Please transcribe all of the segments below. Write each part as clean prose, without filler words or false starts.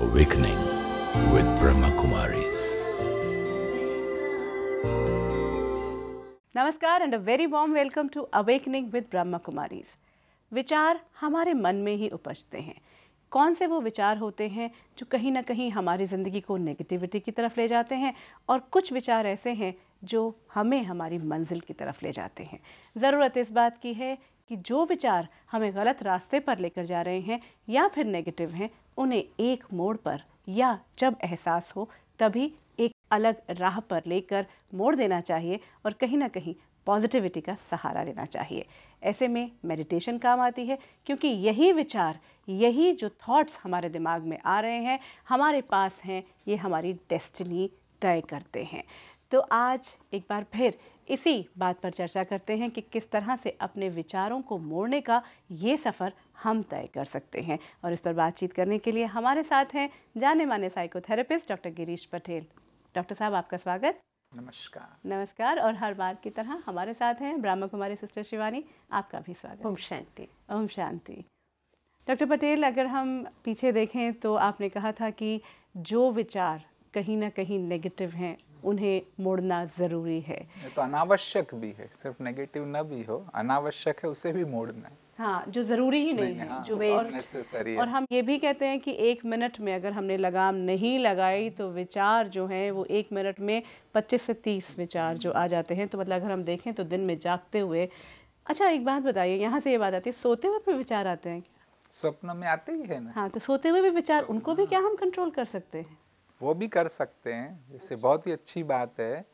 Awakening with Brahma Kumaris. नमस्कार and a very warm welcome to awakening with Brahma Kumaris. विचार हमारे मन में ही उपजते हैं। कौन से वो विचार होते हैं जो कहीं ना कहीं हमारी ज़िंदगी को नेगेटिविटी की तरफ ले जाते हैं, और कुछ विचार ऐसे हैं जो हमें हमारी मंजिल की तरफ ले जाते हैं। ज़रूरत इस बात की है कि जो विचार हमें गलत रास्ते पर लेकर जा रहे हैं या फिर नेगेटिव हैं, उन्हें एक मोड़ पर या जब एहसास हो तभी एक अलग राह पर लेकर मोड़ देना चाहिए और कहीं ना कहीं पॉजिटिविटी का सहारा लेना चाहिए। ऐसे में मेडिटेशन काम आती है, क्योंकि यही विचार, यही जो थॉट्स हमारे दिमाग में आ रहे हैं, हमारे पास हैं, ये हमारी डेस्टिनी तय करते हैं। तो आज एक बार फिर इसी बात पर चर्चा करते हैं कि किस तरह से अपने विचारों को मोड़ने का ये सफ़र हम तय कर सकते हैं। और इस पर बातचीत करने के लिए हमारे साथ हैं जाने माने psychotherapist doctor Girish Patel. Doctor साहब, आपका स्वागत। नमस्कार। नमस्कार। और हर बार की तरह हमारे साथ हैं ब्रह्मा कुमारी सिस्टर शिवानी, आपका भी स्वागत। ओम शांति। ओम शांति। डॉक्टर पटेल, अगर हम पीछे देखें तो आपने कहा था कि जो विचार कहीं ना कहीं नेगेटिव हैं उन्हें मोड़ना ज़रूरी है। ये तो अनावश्यक भी है, सिर्फ नेगेटिव ना भी हो, अनावश्यक है उसे भी मोड़ना है। हाँ, जो ज़रूरी ही नहीं है, हाँ, जो नेसेसरी है। और हम ये भी कहते हैं कि 1 मिनट में अगर हमने लगाम नहीं लगाई तो विचार जो हैं वो 1 मिनट में 25 से 30 विचार जो आ जाते हैं। तो मतलब अगर हम देखें तो दिन में जागते हुए, अच्छा एक बात बताइए, यहाँ से ये बात आती है, सोते हुए भी विचार आते हैं क्या? स्वप्न में आते ही है ना। हाँ, तो सोते हुए भी विचार, उनको भी क्या हम कंट्रोल कर सकते हैं? वो भी कर सकते हैं। जैसे बहुत ही अच्छी बात है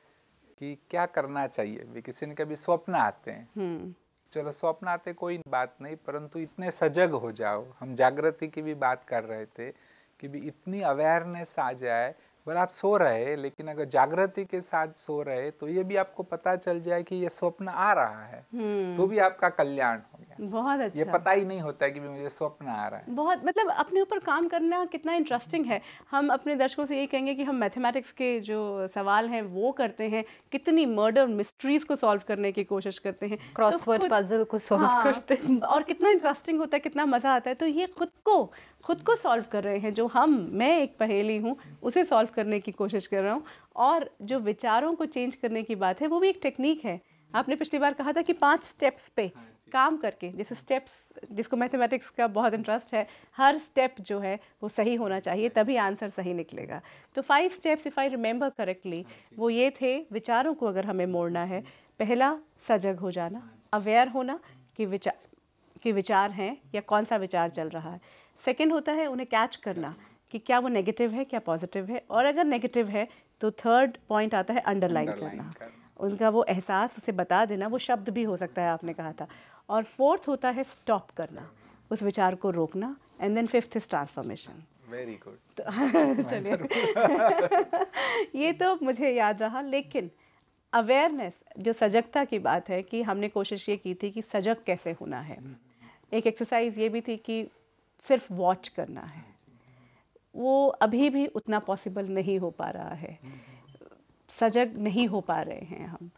कि क्या करना चाहिए। भी किसी ने कभी स्वप्न आते हैं, चलो स्वप्न आते कोई बात नहीं, परंतु इतने सजग हो जाओ। हम जागृति की भी बात कर रहे थे कि भी इतनी अवेयरनेस आ जाए। पर आप सो रहे, लेकिन अगर जागृति के साथ सो रहे तो ये भी आपको पता चल जाए कि ये स्वप्न आ रहा है, तो भी आपका कल्याण हो गया। बहुत अच्छा। ये पता ही नहीं होता है कि मुझे स्वप्न आ रहा है। बहुत, मतलब अपने ऊपर काम करना कितना इंटरेस्टिंग है। हम अपने दर्शकों से यही कहेंगे कि हम मैथमेटिक्स के जो सवाल हैं वो करते हैं, कितनी मर्डर मिस्ट्रीज को सॉल्व करने की कोशिश करते हैं, क्रॉसवर्ड पजल को सॉल्व करते हैं, और कितना इंटरेस्टिंग होता है, कितना मज़ा आता है। तो ये खुद को सॉल्व कर रहे हैं। जो मैं एक पहेली हूँ, उसे सॉल्व करने की कोशिश कर रहा हूँ। और जो विचारों को चेंज करने की बात है, वो भी एक टेक्निक है। आपने पिछली बार कहा था कि 5 स्टेप्स पे काम करके, जैसे स्टेप्स, जिसको मैथमेटिक्स का बहुत इंटरेस्ट है, हर स्टेप जो है वो सही होना चाहिए, तभी आंसर सही निकलेगा। तो 5 steps, if I remember correctly, वो ये थे, विचारों को अगर हमें मोड़ना है, पहला सजग हो जाना, अवेयर होना कि विचार हैं या कौन सा विचार चल रहा है। सेकंड होता है उन्हें कैच करना कि क्या वो नेगेटिव है, क्या पॉजिटिव है, और अगर नेगेटिव है तो थर्ड पॉइंट आता है अंडरलाइन करना, उनका वो एहसास उसे बता देना। वो शब्द भी हो सकता है, आपने कहा था। और फोर्थ होता है स्टॉप करना, उस विचार को रोकना। And then fifth is transformation. Very good. तो चलिए ये तो मुझे याद रहा। लेकिन अवेयरनेस, जो सजगता की बात है, कि हमने कोशिश ये की थी कि सजग कैसे होना है। एक एक्सरसाइज ये भी थी कि सिर्फ वॉच करना है, वो अभी भी उतना पॉसिबल नहीं हो पा रहा है, सजग नहीं हो पा रहे हैं हम।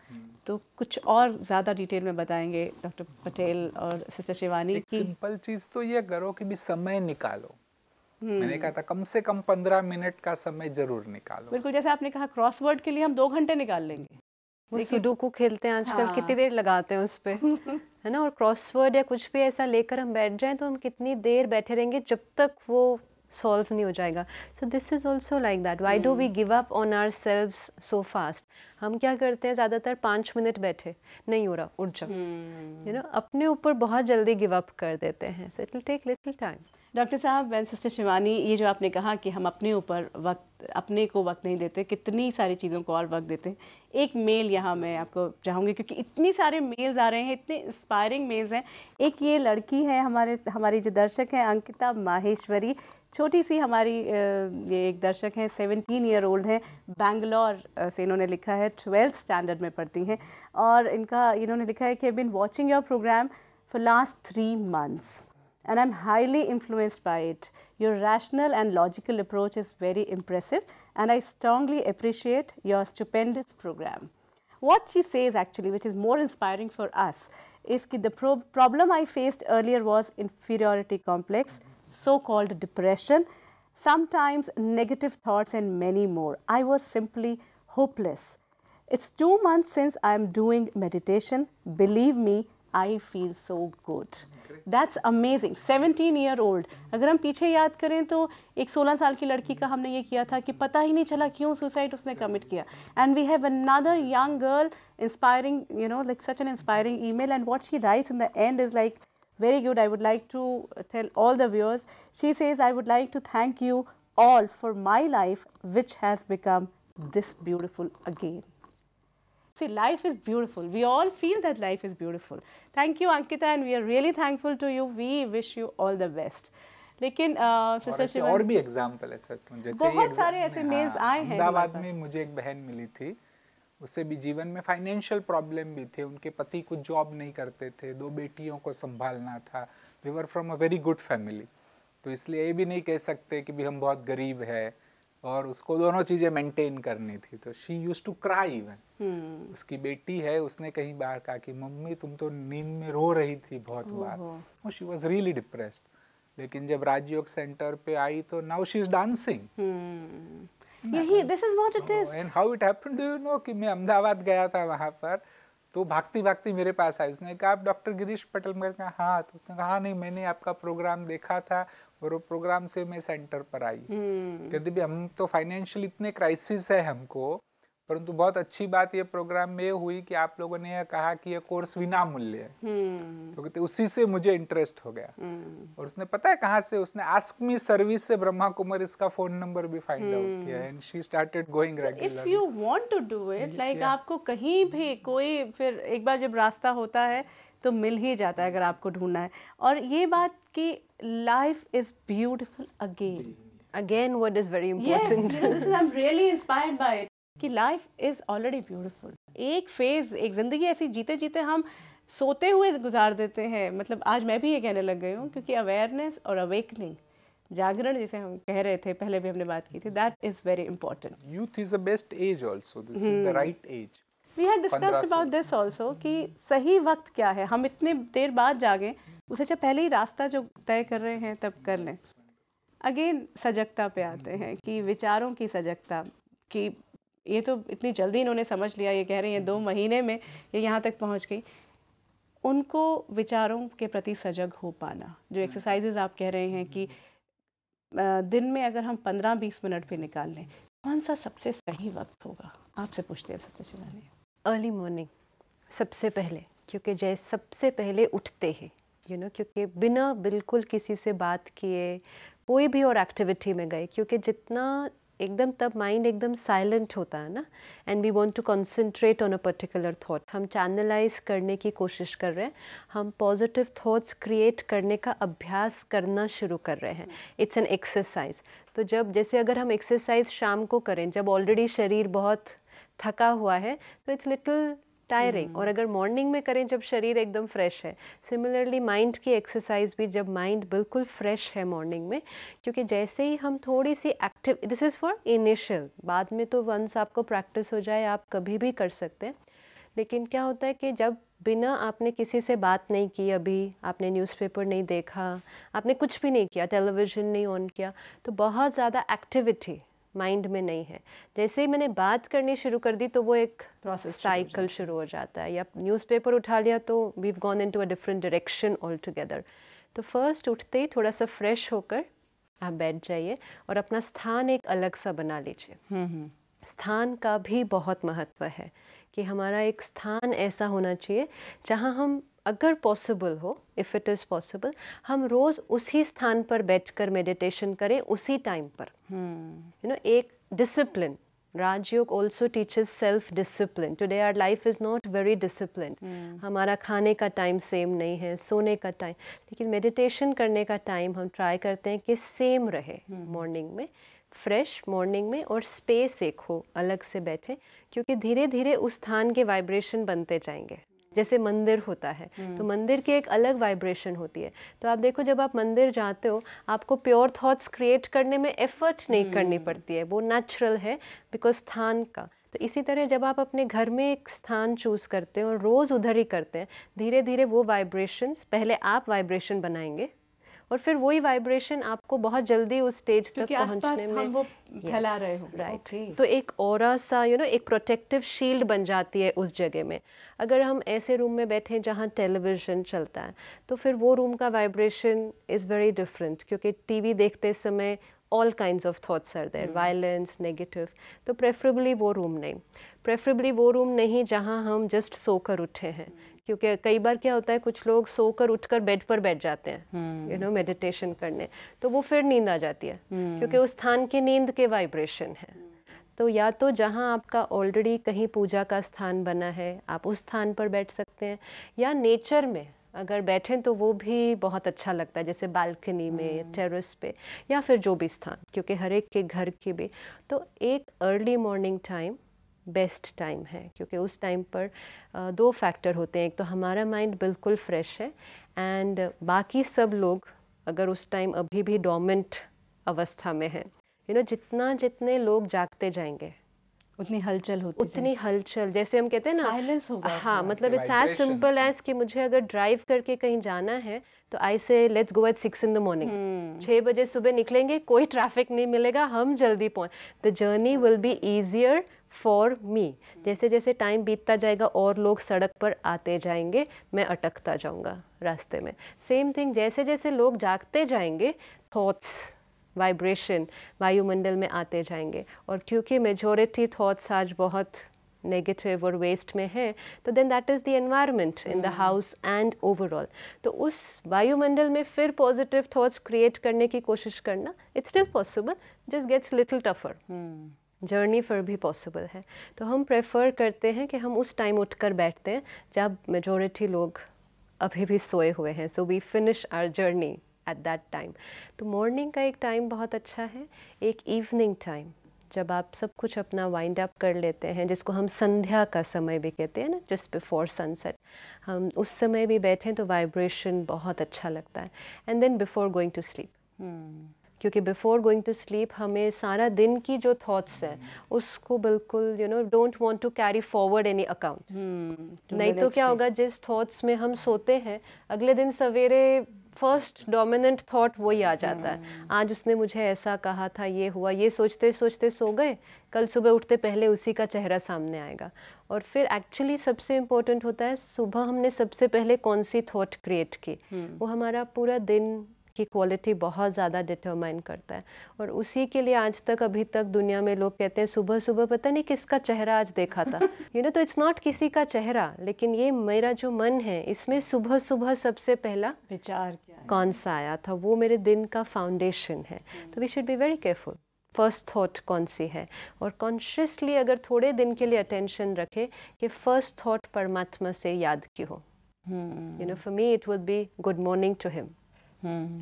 तो कुछ और ज़्यादा डिटेल में बताएंगे डॉक्टर पटेल और सिस्टर शिवानी की? सिंपल चीज़ तो ये करो कि भी समय निकालो। मैंने कहा था कम से कम 15 मिनट का समय जरूर निकालो। बिल्कुल, जैसे आपने कहा क्रॉसवर्ड के लिए हम 2 घंटे निकाल लेंगे। वो सुडोकू खेलते हैं आजकल, हाँ। कितनी देर लगाते हैं उस पे, है ना। और क्रॉसवर्ड या कुछ भी ऐसा लेकर हम बैठ जाएं तो हम कितनी देर बैठे रहेंगे जब तक वो सॉल्व नहीं हो जाएगा। So this is also like that. Why do we give up on ourselves so fast? हम क्या करते हैं, ज़्यादातर 5 मिनट बैठे, नहीं हो रहा, उठ जाओ, यू नो, अपने ऊपर बहुत जल्दी गिव अप कर देते हैं। So it will take little time. Doctor साहब एंड सिस्टर शिवानी, ये जो आपने कहा कि हम अपने ऊपर अपने को वक्त नहीं देते, कितनी सारी चीज़ों को और वक्त देते हैं। एक मेल यहाँ मैं आपको चाहूँगी, क्योंकि इतनी सारे मेल्स आ रहे हैं, इतने इंस्पायरिंग मेल्स हैं। एक ये लड़की है, हमारी जो दर्शक हैं, अंकिता माहेश्वरी, छोटी सी हमारी ये एक दर्शक हैं, 17 ईयर ओल्ड हैं, बैंगलोर से इन्होंने लिखा है, 12th स्टैंडर्ड में पढ़ती हैं। और इन्होंने लिखा है कि I been watching your programme for last 3 months and I'm highly influenced by it. Your rational and logical approach is very impressive and I strongly appreciate your stupendous program. What she says actually, which is more inspiring for us, is that the problem I faced earlier was inferiority complex, so-called depression, sometimes negative thoughts and many more. I was simply hopeless. It's 2 months since I'm doing meditation. Believe me, I feel so good. That's amazing. 17-year-old. अगर हम पीछे याद करें तो एक 16 साल की लड़की का हमने ये किया था कि पता ही नहीं चला क्यों सुसाइड उसने कमिट किया. And we have another young girl inspiring, you know, like such an inspiring email, and what she writes in the end is like very good. I would like to tell all the viewers. She says, I would like to thank you all for my life, which has become this beautiful again. See, life is beautiful. We all feel that life is beautiful. Thank you, Ankita, and we are really thankful to you. We wish you all the best. लेकिन और भी example है sir, जैसे बहुत सारे ऐसे mails आए हैं. अहमदाबाद में मुझे एक बहन मिली थी, उससे भी जीवन में फाइनेंशियल प्रॉब्लम भी थे. उनके पति कुछ जॉब नहीं करते थे, 2 बेटियों को संभालना था. We were from a very good family. तो इसलिए ये भी नहीं कह सकते कि भी हम बहुत गरीब है, और उसको दोनों चीज़ें मेंटेन करनी थी. तो she used to cry even. उसकी बेटी है, उसने कहीं बार कहा कि मम्मी तुम तो नींद में रो रही थी बहुत बार. She was really depressed. लेकिन जब राजयोग सेंटर पे आई तो नाउ शी इज डांसिंग. यही this is what it is. And how it happened, do you know कि मैं अहमदाबाद गया था वहाँ पर, तो भागती भागती मेरे पास आई. उसने कहा आप डॉक्टर गिरीश पटेल. मैंने कहा हाँ. तो उसने कहा नहीं, मैंने आपका प्रोग्राम देखा था और वो प्रोग्राम से मैं सेंटर पर आई. कहते भी हम तो फाइनेंशियल इतने क्राइसिस है हमको, परंतु बहुत अच्छी बात ये प्रोग्राम में हुई कि आप लोगों ने यह कहा कि ये कोर्स विना मूल्य है. तो कहते उसी से मुझे इंटरेस्ट हो गया. और उसने पता है कहाँ से, उसने आस्क मी सर्विस से ब्रह्मा कुमारी इसका फोन नंबर भी फाइंड आउट किया. And she started going regularly. If you want to do it, like आपको कहीं भी कोई, फिर एक बार जब रास्ता होता है तो मिल ही जाता है अगर आपको ढूंढना है. और ये बात कि life is beautiful again what is very important. Yes, this is, I'm really inspired by it. कि लाइफ इज ऑलरेडी ब्यूटीफुल. एक फेज, एक जिंदगी ऐसी जीते जीते हम सोते हुए गुजार देते हैं. मतलब आज मैं भी ये कहने लग गई हूँ, क्योंकि अवेयरनेस और अवेकनिंग, जागरण जिसे हम कह रहे थे, पहले भी हमने बात की थी, that is very important. Youth is the best age also. This is the right age. We had discussed about this also कि सही वक्त क्या है. हम इतने देर बाद जागें, उससे अच्छा पहले ही रास्ता जो तय कर रहे हैं तब कर लें. अगेन सजगता पे आते हैं कि विचारों की सजगता, कि ये तो इतनी जल्दी इन्होंने समझ लिया, ये कह रही हैं 2 महीने में ये यहाँ तक पहुँच गई. उनको विचारों के प्रति सजग हो पाना, जो एक्सरसाइजेज आप कह रहे हैं कि दिन में अगर हम 15-20 मिनट भी निकाल लें, कौन सा सबसे सही वक्त होगा? आपसे पूछते हैं सत्य शिवानी. अर्ली मॉर्निंग सबसे पहले, क्योंकि जैसे सबसे पहले उठते हैं क्योंकि बिना बिल्कुल किसी से बात किए कोई भी और एक्टिविटी में गए, क्योंकि जितना एकदम तब माइंड एकदम साइलेंट होता है ना, and we want to concentrate on a particular thought. हम चैनलाइज करने की कोशिश कर रहे हैं, हम पॉजिटिव थॉट्स क्रिएट करने का अभ्यास करना शुरू कर रहे हैं. It's an exercise. तो जब जैसे अगर हम एक्सरसाइज शाम को करें जब ऑलरेडी शरीर बहुत थका हुआ है, तो इट्स लिटिल टायरिंग. और अगर मॉर्निंग में करें जब शरीर एकदम फ्रेश है. सिमिलरली माइंड की एक्सरसाइज भी जब माइंड बिल्कुल फ्रेश है मॉर्निंग में, क्योंकि जैसे ही हम थोड़ी सी active, this is for initial, बाद में तो वंस आपको प्रैक्टिस हो जाए आप कभी भी कर सकते हैं. लेकिन क्या होता है कि जब बिना आपने किसी से बात नहीं की, अभी आपने न्यूज़पेपर नहीं देखा, आपने कुछ भी नहीं किया, टेलीविज़न नहीं ऑन किया, तो बहुत ज़्यादा एक्टिविटी माइंड में नहीं है. जैसे ही मैंने बात करनी शुरू कर दी तो वो एक साइकिल शुरू हो जाता है, या न्यूज़पेपर उठा लिया तो we have gone into a different direction altogether. तो फर्स्ट उठते ही थोड़ा सा फ्रेश होकर आप बैठ जाइए और अपना स्थान एक अलग सा बना लीजिए. स्थान का भी बहुत महत्व है कि हमारा एक स्थान ऐसा होना चाहिए जहाँ हम, अगर पॉसिबल हो, इफ़ इट इज़ पॉसिबल, हम रोज़ उसी स्थान पर बैठकर मेडिटेशन करें उसी टाइम पर. एक discipline. Rajyoga also teaches self discipline. Today our life is not very discipline. हमारा खाने का टाइम सेम नहीं है, सोने का टाइम, लेकिन मेडिटेशन करने का टाइम हम ट्राई करते हैं कि सेम रहे. मॉर्निंग में फ्रेश, मॉर्निंग में, और स्पेस एक हो, अलग से बैठें, क्योंकि धीरे धीरे उस स्थान के वाइब्रेशन बनते जाएंगे. जैसे मंदिर होता है तो मंदिर की एक अलग वाइब्रेशन होती है. तो आप देखो जब आप मंदिर जाते हो आपको प्योर थॉट्स क्रिएट करने में एफर्ट नहीं करनी पड़ती है, वो नेचुरल है बिकॉज स्थान का. तो इसी तरह जब आप अपने घर में एक स्थान चूज़ करते हैं और रोज़ उधर ही करते हैं, धीरे धीरे वो वाइब्रेशंस, पहले आप वाइब्रेशन बनाएंगे और फिर वही वाइब्रेशन आपको बहुत जल्दी उस स्टेज तक क्योंकि पहुंचने आसपास में हम वो फैला रहे हो। राइट। Okay. तो एक ऑरा सा एक प्रोटेक्टिव शील्ड बन जाती है उस जगह में। अगर हम ऐसे रूम में बैठे जहाँ टेलीविज़न चलता है तो फिर वो रूम का वाइब्रेशन इज़ वेरी डिफरेंट, क्योंकि टीवी देखते समय all kinds of thoughts are there, violence, negative. तो प्रेफरेबली वो रूम नहीं जहाँ हम जस्ट सोकर उठे हैं, क्योंकि कई बार क्या होता है कुछ लोग सोकर उठकर बेड पर बैठ जाते हैं मेडिटेशन करने, तो वो फिर नींद आ जाती है क्योंकि उस स्थान की नींद के वाइब्रेशन है। तो या तो जहाँ आपका ऑलरेडी कहीं पूजा का स्थान बना है आप उस स्थान पर बैठ सकते हैं, या नेचर में अगर बैठें तो वो भी बहुत अच्छा लगता है, जैसे बालकनी में, टेरेस पे, या फिर जो भी स्थान, क्योंकि हर एक के घर की भी। तो एक early morning time best time है, क्योंकि उस टाइम पर दो फैक्टर होते हैं। एक तो हमारा माइंड बिल्कुल फ्रेश है, एंड बाकी सब लोग अगर उस टाइम अभी भी डोमेंट अवस्था में है, जितने लोग जागते जाएंगे उतनी हलचल होती उतनी हलचल, जैसे हम कहते हैं ना साइलेंस होगा। हाँ, मतलब it's as vibrations simple as कि मुझे अगर ड्राइव करके कहीं जाना है तो आई से let's go at 6 in the morning। 6 बजे सुबह निकलेंगे, कोई ट्रैफिक नहीं मिलेगा, हम जल्दी पहुँच, the journey will be easier for me. जैसे जैसे टाइम बीतता जाएगा और लोग सड़क पर आते जाएंगे, मैं अटकता जाऊँगा रास्ते में। सेम थिंग, जैसे जैसे लोग जागते जाएंगे थॉट्स वाइब्रेशन वायुमंडल में आते जाएंगे, और क्योंकि मेजॉरिटी थॉट्स आज बहुत नेगेटिव और वेस्ट में है, तो then that is the environment in the house and overall. तो उस वायुमंडल में फिर पॉजिटिव थॉट्स क्रिएट करने की कोशिश करना, it's still possible, just gets little tougher. Journey फिर भी पॉसिबल है। तो हम प्रेफर करते हैं कि हम उस टाइम उठकर बैठते हैं जब मेजॉरिटी लोग अभी भी सोए हुए हैं, so we finish our journey at that time. तो मॉर्निंग का एक टाइम बहुत अच्छा है। एक इवनिंग टाइम जब आप सब कुछ अपना वाइंड अप कर लेते हैं, जिसको हम संध्या का समय भी कहते हैं ना, जस्ट बिफोर सनसेट, हम उस समय भी बैठें तो वाइब्रेशन बहुत अच्छा लगता है। And then before going to sleep, क्योंकि बिफोर गोइंग टू स्लीप हमें सारा दिन की जो थॉट्स हैं उसको बिल्कुल don't want to carry forward any account. नहीं तो क्या होगा, जिस थॉट्स में हम सोते हैं अगले दिन सवेरे फर्स्ट डोमिनेंट थॉट वही आ जाता है, आज उसने मुझे ऐसा कहा था, ये हुआ, ये सोचते सोचते सो गए, कल सुबह उठते पहले उसी का चेहरा सामने आएगा। और फिर एक्चुअली सबसे इम्पोर्टेंट होता है सुबह हमने सबसे पहले कौन सी थॉट क्रिएट की, वो हमारा पूरा दिन की क्वालिटी बहुत ज़्यादा डिटरमाइन करता है। और उसी के लिए आज तक अभी तक दुनिया में लोग कहते हैं सुबह सुबह पता नहीं किसका चेहरा आज देखा था, तो इट्स नॉट किसी का चेहरा, लेकिन ये मेरा जो मन है इसमें सुबह सुबह सबसे पहला विचार क्या है, कौन सा आया था, वो मेरे दिन का फाउंडेशन है। तो we should be very careful first thought कौन सी है, और कॉन्शियसली अगर थोड़े दिन के लिए अटेंशन रखें कि फर्स्ट थॉट परमात्मा से याद की हो। For me it would be good morning to him,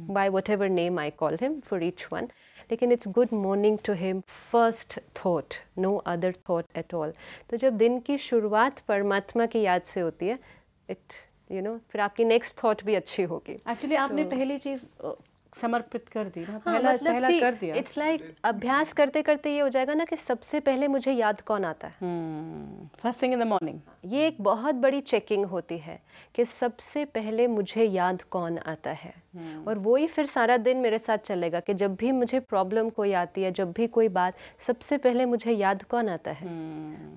by whatever name I call him for each one, लेकिन it's good morning to him, first thought, no other thought at all। तो जब दिन की शुरुआत परमात्मा की याद से होती है, फिर आपकी नेक्स्ट थॉट भी अच्छी होगी। एक्चुअली आपने पहली चीज समर्पित कर दी ना, हाँ, पहला मतलब कर दिया। इट्स लाइक अभ्यास करते करते ये हो जाएगा ना कि सबसे पहले मुझे याद कौन आता है, first thing in the morning. ये एक बहुत बड़ी चेकिंग होती है कि सबसे पहले मुझे याद कौन आता है, और वही फिर सारा दिन मेरे साथ चलेगा कि जब भी मुझे प्रॉब्लम कोई आती है, जब भी कोई बात, सबसे पहले मुझे याद कौन आता है।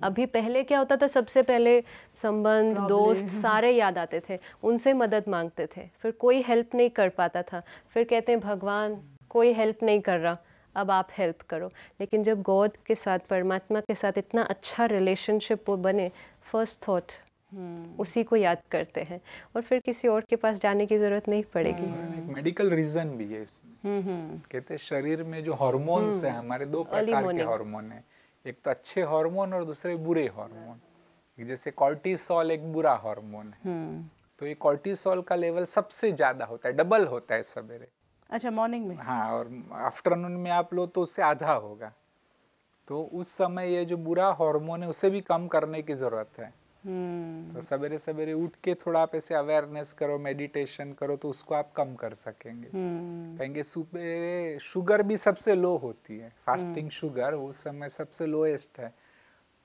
अभी पहले क्या होता था, सबसे पहले संबंध, दोस्त सारे याद आते थे, उनसे मदद मांगते थे, फिर कोई हेल्प नहीं कर पाता था, फिर कहते हैं भगवान कोई हेल्प नहीं कर रहा, अब आप हेल्प करो। लेकिन जब गॉड के साथ, परमात्मा के साथ इतना अच्छा रिलेशनशिप वो बने, फर्स्ट थॉट उसी को याद करते हैं, और फिर किसी और के पास जाने की जरूरत नहीं पड़ेगी। एक मेडिकल रीजन भी है इसमें। कहते हैं शरीर में जो हार्मोन्स हैं हमारे, दो प्रकार के हार्मोन हैं, एक तो अच्छे हार्मोन और दूसरे बुरे हार्मोन। जैसे कॉर्टिसोल एक बुरा हार्मोन है, तो ये कॉर्टिसोल का लेवल सबसे ज्यादा होता है, डबल होता है सवेरे। अच्छा, मॉर्निंग में? हाँ, और आफ्टरनून में आप लो तो उससे आधा होगा। तो उस समय ये जो बुरा हार्मोन है उसे भी कम करने की जरूरत है। तो सवेरे सवेरे उठ के थोड़ा आप ऐसे अवेयरनेस करो, मेडिटेशन करो, तो उसको आप कम कर सकेंगे। कहेंगे सुबह शुगर भी सबसे लो होती है, फास्टिंग शुगर उस समय सबसे लोएस्ट है।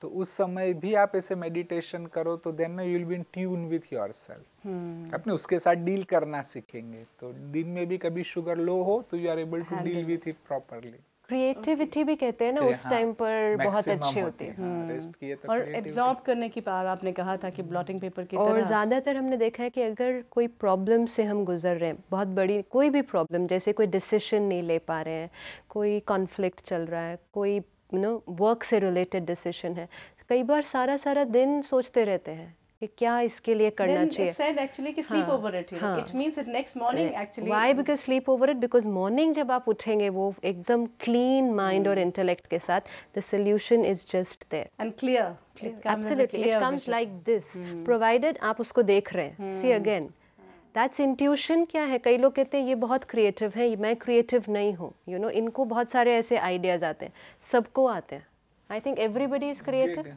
तो उस समय भी आप ऐसे मेडिटेशन करो तो then you will be in tune with yourself. अपने उसके साथ डील करना सीखेंगे। तो दिन में भी कभी शुगर लो हो तो you are able to deal with it properly. Creativity भी कहते हैं ना उस टाइम पर बहुत अच्छी होती है। रेस्ट किए तो और एब्जॉर्ब करने की बात आपने कहा था कि ब्लॉटिंग पेपर की और तरह। ज़्यादातर हमने देखा है कि अगर कोई प्रॉब्लम से हम गुजर रहे हैं, बहुत बड़ी कोई भी प्रॉब्लम, जैसे कोई डिसीजन नहीं ले पा रहे हैं, कोई कॉन्फ्लिक्ट चल रहा है, कोई वर्क से रिलेटेड डिसीजन है, कई बार सारा सारा दिन सोचते रहते हैं कि क्या इसके लिए करना चाहिए। Then it said actually कि sleep over it, you know. It means that next morning actually. Why? Because sleep over it. Because morning जब आप उठेंगे वो एकदम clean mind और intellect के साथ, the solution is just there. And clear. It comes as a Absolutely. clear It comes vision. like this. Provided आप उसको देख रहे हैं. See again. That's intuition क्या है? कई लोग कहते हैं ये बहुत creative है, मैं creative नहीं हूँ. You know, इनको बहुत सारे ऐसे ideas आते हैं. सबको आते हैं. I think everybody is creative.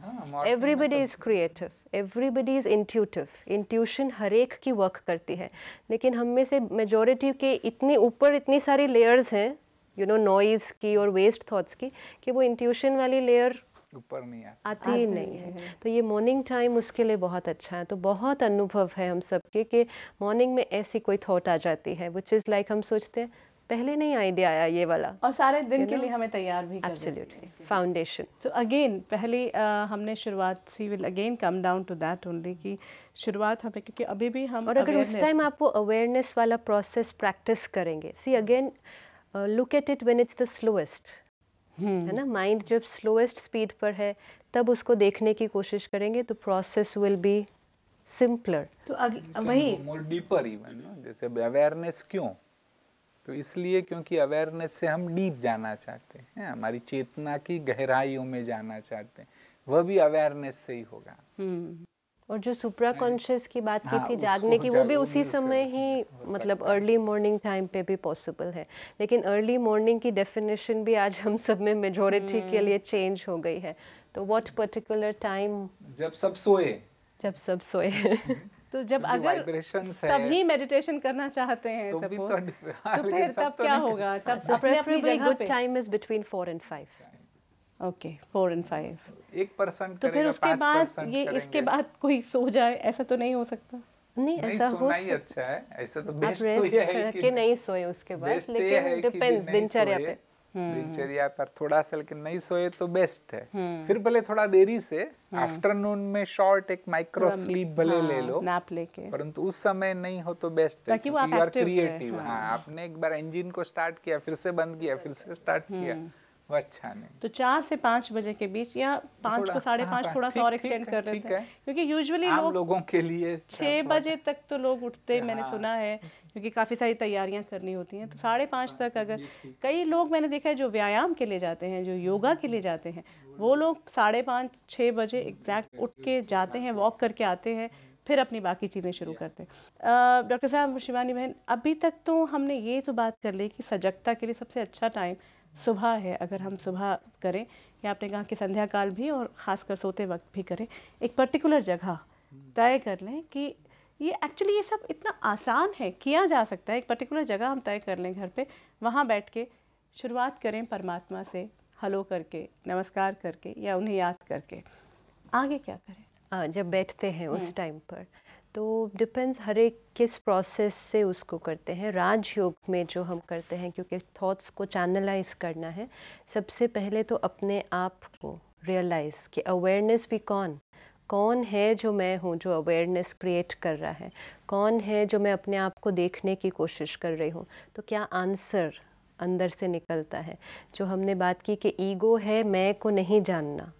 Everybody is creative. Everybody is intuitive. Intuition हर एक की work करती है. लेकिन हम में से majority के इतनी ऊपर इतनी सारी layers हैं, you know, noise की और waste thoughts की, कि वो intuition वाली layer ऊपर नहीं आती ही नहीं है। तो ये मॉर्निंग टाइम उसके लिए बहुत अच्छा है। तो बहुत अनुभव है हम सबके कि मॉर्निंग में ऐसी कोई थॉट आ जाती है विच इज़ लाइक हम सोचते हैं पहले नहीं आइडिया आया ये वाला, और सारे दिन के लिए हमें तैयार भी कर देती है। Absolutely foundation. तो अगेन पहली हमने शुरुआत see will again come down to that only कि शुरुआत हमें, क्योंकि अभी भी हम और अगर उस टाइम आप वो अवेयरनेस वाला प्रोसेस प्रैक्टिस करेंगे, see again look at it when it's the slowest, है ना, माइंड जब स्लोएस्ट स्पीड पर है तब उसको देखने की कोशिश करेंगे तो प्रोसेस विल बी सिंपलर। तो वही मोर डीपर इवन, जैसे अवेयरनेस क्यों, तो इसलिए क्योंकि अवेयरनेस से हम डीप जाना चाहते हैं, हमारी चेतना की गहराइयों में जाना चाहते हैं, वह भी अवेयरनेस से ही होगा। और जो सुप्रा कॉन्शियस की बात की हाँ, थी उसको जागने की, वो भी उसी जागने से समय ही मतलब अर्ली मॉर्निंग टाइम पे भी पॉसिबल है। लेकिन अर्ली मॉर्निंग की डेफिनेशन भी आज हम सब में मेजॉरिटी के लिए चेंज हो गई है। तो व्हाट पर्टिकुलर टाइम, जब सब सोए, जब सब सोए तो जब अगर सभी मेडिटेशन करना चाहते हैं तो भी suppose, तो तो फिर तब क्या होगा? तब So अपनी अपनी preferably जगह good पे time is between 4 and 5. Okay 4 and 5। 1% तो फिर उसके बाद ये इसके बाद कोई सो जाए, ऐसा तो नहीं हो सकता? नहीं, ऐसा हो सोना ही अच्छा है, ऐसा तो आप बेस्ट तो रेस्ट ये है करके नहीं सोए उसके बाद, बेस्ट ये है लेकिन कि डिपेंड्स नहीं दिनचर्या सोए, पे। दिनचर्या पर थोड़ा सा, लेकिन नहीं सोए तो बेस्ट है। फिर भले थोड़ा देरी से आफ्टरनून में शॉर्ट एक माइक्रो स्लीप भले ले लो, नैप लेके, परंतु उस समय नहीं हो तो बेस्ट है, ताकि वो आप क्योंकि यू आर active क्रिएटिव। रहे। हाँ, आपने एक बार इंजन को स्टार्ट किया, फिर से बंद किया, फिर से स्टार्ट किया, वो अच्छा नहीं। तो 4 से 5 बजे के बीच या 5 को 5:30 थोड़ा सा और एक्सटेंड कर लेते हैं, क्योंकि यूजुअली आम लोगों के लिए 6 बजे तक तो लोग उठते, मैंने सुना है, क्योंकि काफ़ी सारी तैयारियां करनी होती हैं। तो 5:30 तक अगर कई लोग मैंने देखा है जो व्यायाम के लिए जाते हैं, जो योगा के लिए जाते हैं, वो लोग 5:30-6 बजे एग्जैक्ट उठ के जाते हैं, वॉक करके आते हैं, फिर अपनी बाकी चीज़ें शुरू करते हैं। डॉक्टर साहब, शिवानी बहन, अभी तक तो हमने ये तो बात कर ली कि सजगता के लिए सबसे अच्छा टाइम सुबह है, अगर हम सुबह करें, या आपने कहा कि संध्या काल भी, और ख़ासकर सोते वक्त भी करें। एक पर्टिकुलर जगह तय कर लें कि ये एक्चुअली ये सब इतना आसान है, किया जा सकता है। एक पर्टिकुलर जगह हम तय कर लें घर पे, वहाँ बैठ के शुरुआत करें परमात्मा से, हलो करके, नमस्कार करके, या उन्हें याद करके। आगे क्या करें? जब बैठते हैं उस टाइम पर तो डिपेंड्स हर एक किस प्रोसेस से उसको करते हैं। राजयोग में जो हम करते हैं, क्योंकि थॉट्स को चैनलाइज करना है, सबसे पहले तो अपने आप को रियलाइज़ कि अवेयरनेस भी कौन है जो मैं हूँ, जो अवेयरनेस क्रिएट कर रहा है, कौन है जो मैं अपने आप को देखने की कोशिश कर रही हूँ। तो क्या आंसर अंदर से निकलता है, जो हमने बात की कि ईगो है मैं को नहीं जानना।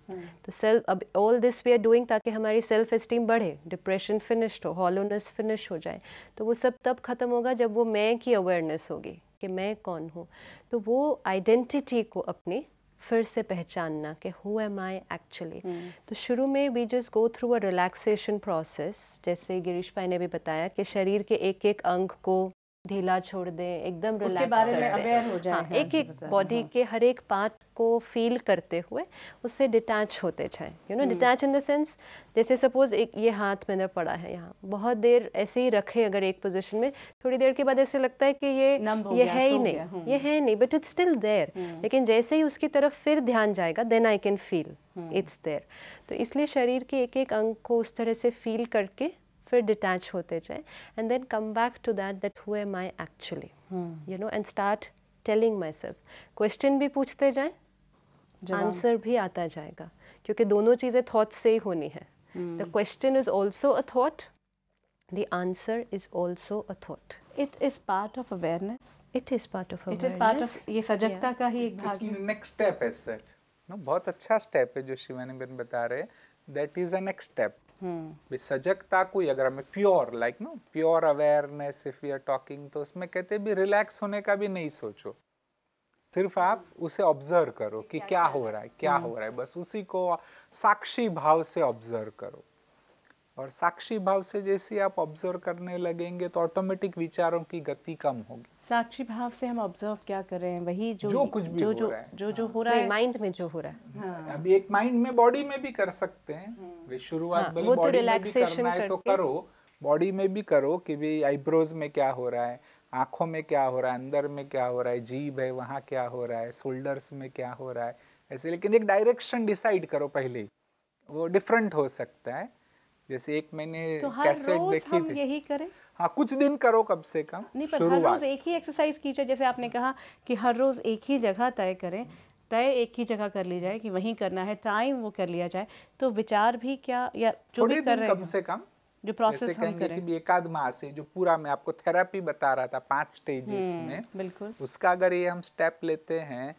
तो सेल्फ, अब all this we are doing ताकि हमारी सेल्फ एस्टीम बढ़े, डिप्रेशन फिनिश्ड हो, हॉलोनेस फिनिश हो जाए। तो वो सब तब ख़त्म होगा जब वो मैं की अवेयरनेस होगी कि मैं कौन हूँ। तो वो आइडेंटिटी को अपनी फिर से पहचानना कि हु एम आई एक्चुअली। तो शुरू में we just go through a relaxation process, जैसे गिरीश भाई ने भी बताया कि शरीर के एक एक अंग को ढीला छोड़ दें, एकदम उसके रिलैक्स बारे कर में दें। अवेयर हो जाए। हाँ, एक एक बॉडी के हर एक पार्ट को फील करते हुए उससे डिटैच होते जाएं। You know, detach in the sense, जैसे सपोज एक ये हाथ मेरा पड़ा है यहाँ, बहुत देर ऐसे ही रखे अगर एक पोजीशन में, थोड़ी देर के बाद ऐसे लगता है कि ये है ही नहीं, ये है नहीं, बट इट्स स्टिल देयर। लेकिन जैसे ही उसकी तरफ फिर ध्यान जाएगा, then I can feel it's there. तो इसलिए शरीर के एक एक अंग को उस तरह से फील करके फिर डिटैच होते जाए, and then come back to that who am I actually, you know, and start telling myself. Question भी पूछते जाएं, आंसर भी आता जाएगा, क्योंकि दोनों चीज़ें थॉट से ही होनी है। The question is also a thought, the answer is also a thought. It is part of awareness, it is part of it is part of, ये सजगता का ही एक भाग है। नेक्स्ट स्टेप है सच, नो, बहुत अच्छा स्टेप है जो शिवानी बहन बता रहे हैं, that is a next step. सजगता को अगर हमें pure like no pure awareness if we are talking, तो उसमें कहते भी रिलैक्स होने का भी नहीं सोचो, सिर्फ आप उसे ऑब्जर्व करो कि क्या हो रहा है, क्या हो रहा है, बस उसी को साक्षी भाव से ऑब्जर्व करो। और साक्षी भाव से जैसे आप ऑब्जर्व करने लगेंगे तो ऑटोमेटिक विचारों की गति कम होगी। साक्षी भाव से हम ऑब्जर्व क्या कर रहे हैं, वही जो कुछ भी हो रहा है, जो हो रहा है माइंड में, जो हो रहा है। हाँ। अभी एक माइंड में, बॉडी में भी कर सकते हैं। वे शुरुआत भले वो तो बॉडी में भी relaxation करना है तो करके। करो, बॉडी में भी करो कि भाई आईब्रोज में क्या हो रहा है, आंखों में क्या हो रहा है, अंदर में क्या हो रहा है, जीभ है वहाँ क्या हो रहा है, शोल्डर्स में क्या हो रहा है, ऐसे। लेकिन एक डायरेक्शन डिसाइड करो पहले ही, वो डिफरेंट हो सकता है। जैसे एक मैंने तो हर कैसेट रोज देखी हम थी, यही करें? हाँ कुछ दिन करो कम से कम, नहीं, पर हर रोज एक ही एक्सरसाइज कीजिए। जैसे आपने कहा कि हर रोज एक ही जगह तय करें, तय एक ही जगह कर ली जाए कि वहीं करना है, टाइम वो कर लिया जाए, तो विचार भी क्या, या जो भी कर रहे हैं कम से कम जो प्रोसेस जैसे हम कहेंगे करें। कि एकाध माह से जो पूरा मैं आपको थेरेपी बता रहा था 5 स्टेजेस में, बिल्कुल उसका अगर ये हम स्टेप लेते हैं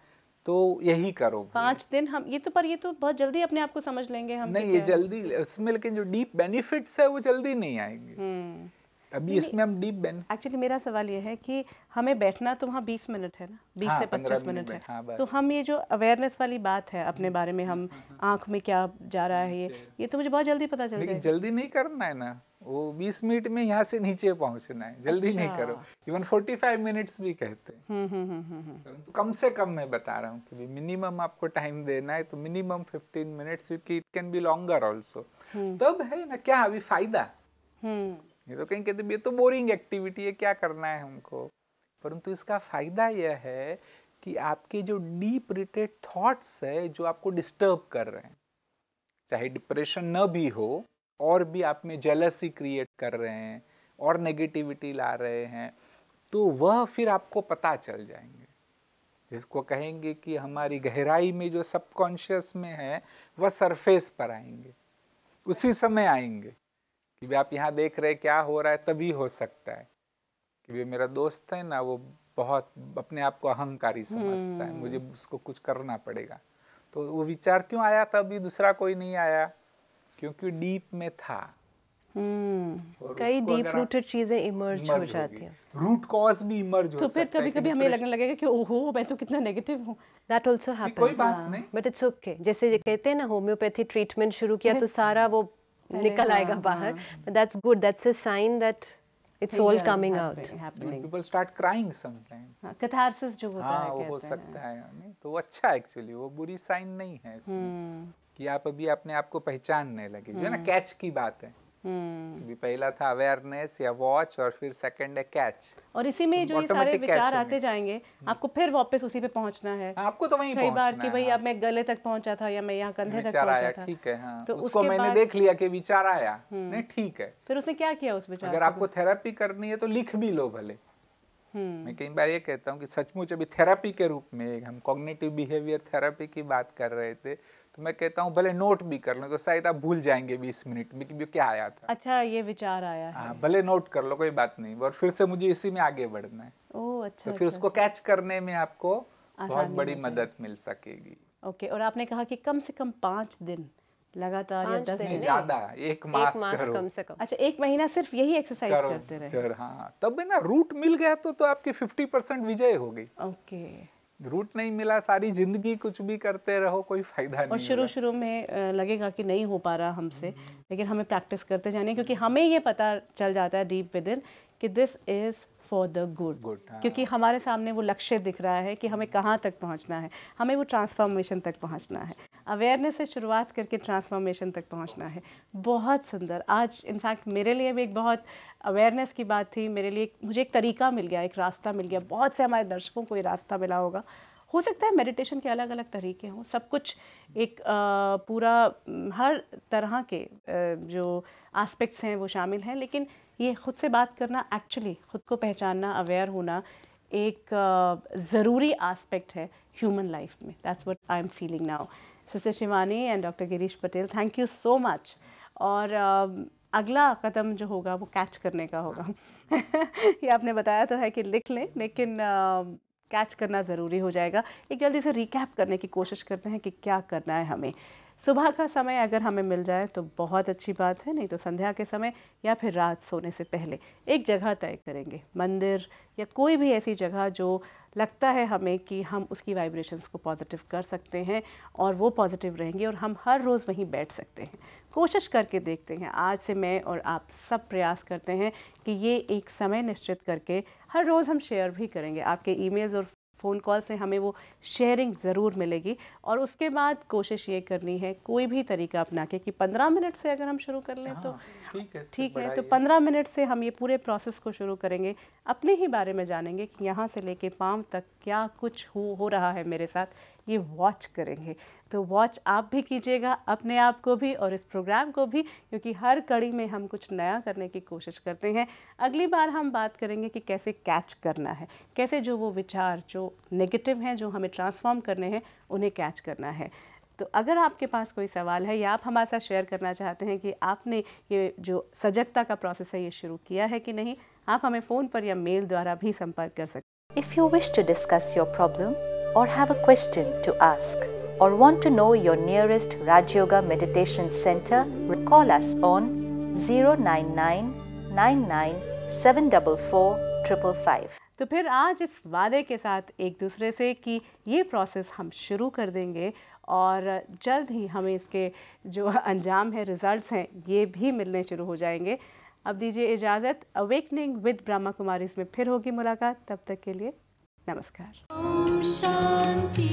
तो यही करो। 5 दिन हम ये तो बहुत जल्दी अपने आप को समझ लेंगे हम। नहीं, ये जल्दी उसमें, लेकिन जो डीप बेनिफिट्स है वो जल्दी नहीं आएंगे। अभी इसमें हम डीप बेनिफिट, एक्चुअली मेरा सवाल ये है कि हमें बैठना तो वहाँ 20 मिनट है ना, 20 से 25 मिनट है। हाँ, तो हम ये जो अवेयरनेस वाली बात है अपने बारे में, हम आँख में क्या जा रहा है, ये तो मुझे बहुत जल्दी पता चल लेकिन जाएगा। जल्दी नहीं करना है ना, वो 20 मिनट में यहाँ से नीचे पहुँचना है, जल्दी नहीं करो। इवन 45 मिनट्स भी कहते हैं, परंतु कम से कम मैं बता रहा हूँ कि मिनिमम आपको टाइम देना है, तो minimum 15 minutes, it can be longer also. तब है ना क्या अभी फायदा। ये तो कहीं कहते ये तो बोरिंग एक्टिविटी है, क्या करना है हमको, परंतु इसका फायदा यह है कि आपके जो डीप रिटेड थॉट्स है जो आपको डिस्टर्ब कर रहे हैं, चाहे डिप्रेशन न भी हो, और भी आप में जेलसी क्रिएट कर रहे हैं और नेगेटिविटी ला रहे हैं, तो वह फिर आपको पता चल जाएंगे। जिसको कहेंगे कि हमारी गहराई में जो सबकॉन्शियस में है वह सरफेस पर आएंगे, उसी समय आएंगे कि भी आप यहाँ देख रहे क्या हो रहा है। तभी हो सकता है कि भी मेरा दोस्त है ना, वो बहुत अपने आप को अहंकारी समझता है, मुझे उसको कुछ करना पड़ेगा, तो वो विचार क्यों आया था, अभी दूसरा कोई नहीं आया, क्योंकि डीप में था। कई डीप रूटेड चीजें इमर्ज हो जाती हैं, रूट कॉज भी इमर्ज हो तो सकता फिर है। कभी-कभी हमें लगने लगेगा कि ओहो मैं तो कितना नेगेटिव हूँ। दैट आल्सो हैपेंस, कोई बात नहीं, बट इट्स ओके। जैसे ये कहते हैं ना, होम्योपैथी ट्रीटमेंट शुरू किया तो सारा वो निकल आएगा बाहर, but that's good, that's a sign that it's all coming out. People start crying sometime, catharsis जो होता है, वो हो सकता है, नहीं तो वो अच्छा है एक्चुअली, वो बुरी साइन नहीं है इसमें कि आप अभी अपने आप को पहचानने लगे। जो है ना कैच की बात है, अभी पहला था अवेयरनेस या वॉच, और फिर सेकंड है कैच, और इसी में जो ये सारे विचार आते जाएंगे, आपको फिर वापस उसी पे पहुंचना है। आपको तो वहीं कई बार कि भाई अब मैं गले तक पहुंचा था या मैं यहाँ कंधे तक पहुंचा था, ठीक है, हाँ, तो उसको मैंने देख लिया कि विचार आया, नहीं ठीक है, फिर उसने क्या किया उस विचार। अगर आपको थेरेपी करनी है तो लिख भी लो भले। मैं कई बार ये कहता हूँ कि सचमुच अभी थेरेपी के रूप में, हम कॉग्निटिव बिहेवियर थेरेपी की बात कर रहे थे, तो मैं कहता हूँ भले नोट भी कर लो, तो शायद आप भूल जाएंगे 20 मिनट में कि क्या आया था। अच्छा, ये विचार आया है। हाँ, भले नोट कर लो, कोई बात नहीं, और फिर से मुझे इसी में आगे बढ़ना है। ओह अच्छा, तो फिर उसको कैच करने में आपको बहुत बड़ी मदद मिल सकेगी। ओके, और आपने कहा कि कम से कम 5 दिन लगातार या 10 दिन, ज्यादा, एक मास करो कम से कम। अच्छा, 1 महीना सिर्फ यही एक्सरसाइज करते रहे। हाँ, तब ना रूट मिल गया तो आपकी 50% विजय हो गई। ओके, रूट नहीं मिला, सारी जिंदगी कुछ भी करते रहो, कोई फायदा नहीं। और शुरू में लगेगा कि नहीं हो पा रहा हमसे, लेकिन हमें प्रैक्टिस करते जाने, क्योंकि हमें ये पता चल जाता है डीप विद इन कि this is for the good, हाँ। क्योंकि हमारे सामने वो लक्ष्य दिख रहा है कि हमें कहाँ तक पहुँचना है, हमें वो ट्रांसफॉर्मेशन तक पहुँचना है, अवेयरनेस से शुरुआत करके ट्रांसफॉर्मेशन तक पहुँचना है। बहुत सुंदर। आज इनफैक्ट मेरे लिए भी एक बहुत अवेयरनेस की बात थी, मेरे लिए मुझे एक तरीका मिल गया, एक रास्ता मिल गया। बहुत से हमारे दर्शकों को ये रास्ता मिला होगा। हो सकता है मेडिटेशन के अलग अलग तरीके हों, सब कुछ एक पूरा हर तरह के जो एस्पेक्ट्स हैं वो शामिल हैं, लेकिन ये खुद से बात करना, एक्चुअली खुद को पहचानना, अवेयर होना एक ज़रूरी एस्पेक्ट है ह्यूमन लाइफ में। That's what I am feeling now. Sister Shivani and doctor Girish Patel, thank you so much. और अगला कदम जो होगा वो कैच करने का होगा। ये आपने बताया तो है कि लिख लें, लेकिन कैच करना ज़रूरी हो जाएगा। एक जल्दी से रिकैप करने की कोशिश करते हैं कि क्या करना है हमें। सुबह का समय अगर हमें मिल जाए तो बहुत अच्छी बात है, नहीं तो संध्या के समय या फिर रात सोने से पहले एक जगह तय करेंगे, मंदिर या कोई भी ऐसी जगह जो लगता है हमें कि हम उसकी वाइब्रेशंस को पॉजिटिव कर सकते हैं और वो पॉजिटिव रहेंगे और हम हर रोज़ वहीं बैठ सकते हैं। कोशिश करके देखते हैं। आज से मैं और आप सब प्रयास करते हैं कि ये एक समय निश्चित करके हर रोज़ हम शेयर भी करेंगे। आपके ईमेल्स और फ़ोन कॉल से हमें वो शेयरिंग ज़रूर मिलेगी। और उसके बाद कोशिश ये करनी है कोई भी तरीका अपना के कि 15 मिनट से अगर हम शुरू कर लें तो ठीक है। तो 15 मिनट से हम ये पूरे प्रोसेस को शुरू करेंगे, अपने ही बारे में जानेंगे कि यहाँ से लेके पाँव तक क्या कुछ हो रहा है मेरे साथ, ये वॉच करेंगे। तो वॉच आप भी कीजिएगा, अपने आप को भी और इस प्रोग्राम को भी, क्योंकि हर कड़ी में हम कुछ नया करने की कोशिश करते हैं। अगली बार हम बात करेंगे कि कैसे कैच करना है, कैसे जो वो विचार जो नेगेटिव हैं, जो हमें ट्रांसफॉर्म करने हैं, उन्हें कैच करना है। तो अगर आपके पास कोई सवाल है या आप हमारे साथ शेयर करना चाहते हैं कि आपने ये जो सजगता का प्रोसेस है ये शुरू किया है कि नहीं, आप हमें फ़ोन पर या मेल द्वारा भी संपर्क कर सकते हैं। If you wish to discuss your problem or have a question to ask or want to know your nearest Raj Yoga Meditation Center, call us on 09999744555. तो फिर आज इस वादे के साथ एक दूसरे से कि ये प्रोसेस हम शुरू कर देंगे और जल्द ही हमें इसके जो अंजाम है, रिजल्ट्स हैं, ये भी मिलने शुरू हो जाएंगे। अब दीजिए इजाज़त। अवेकनिंग विद ब्रह्मा कुमारीज़ में फिर होगी मुलाकात। तब तक के लिए नमस्कार। ओम शांति।